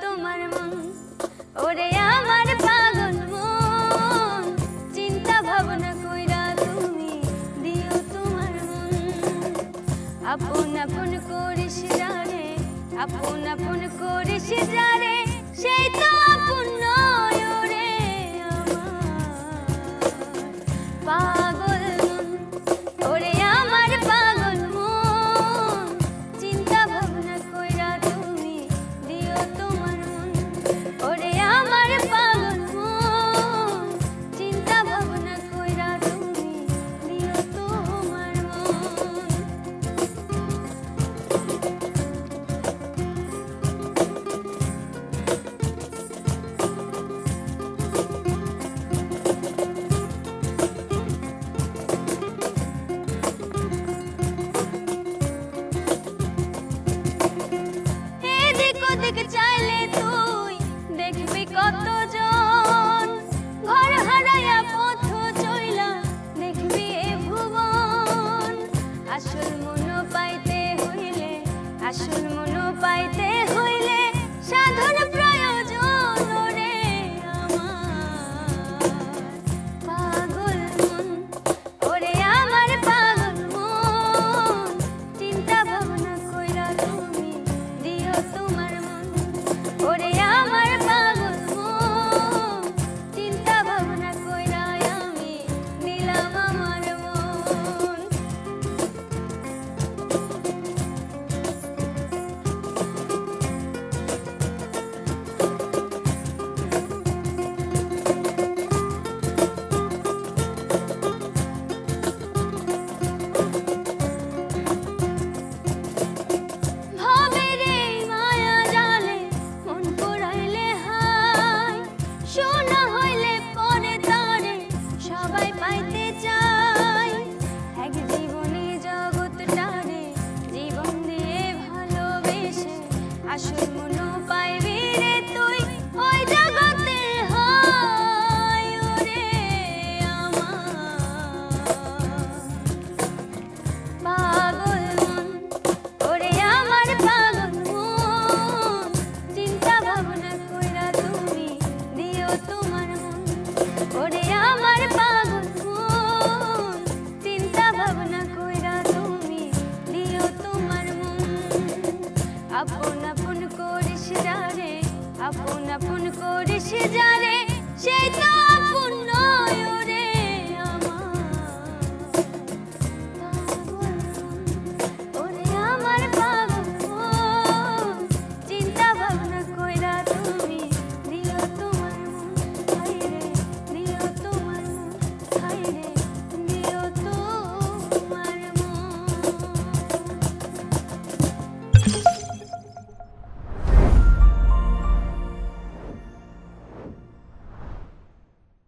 তোমার মন ওরে আমার পাগল মন চিন্তা ভাবনা কইরা তুমি দিও তোমার মন আপন আপন করিস যারে আপন আপন করিস যারে সেই তো আপন নয় রে আমার পাগল মন ওরে আমার পাগল মন চিন্তা ভাবনা কইরা তুমি দিও তোমার মন ওরে আমার পাগল মন চিন্তা ভাবনা কইরা তুমি দিও তোমার মন চাইলে তুই দেখবি কতজন ঘর হারাইয়া পথ চইলা দেখবি এ ভুবন আসল মন পাইতে হইলে আসল মন পাইতে হইলে সাধন প্রয়োজন রে আমার পাগল মন ওরে আমার পাগল মন চিন্তা ভাবনা কইরা তুমি দিও তোমার ওরে আমার পাগল মন চিন্তা ভাবনা কইরা আমি দিলাম আমার মন আসল মন পাইবি রে তুই ওই জগতে হয় রে আমার পাগল মন ওরে আমার পাগল মন চিন্তা ভাবনা কইরা তুমি দিও তোমার মন ওরে আমার পাগল মন চিন্তা ভাবনা কইরা তুমি দিও তোমার মন আপন আপন করিস যারে আপন আপন করিস যারে সেই তো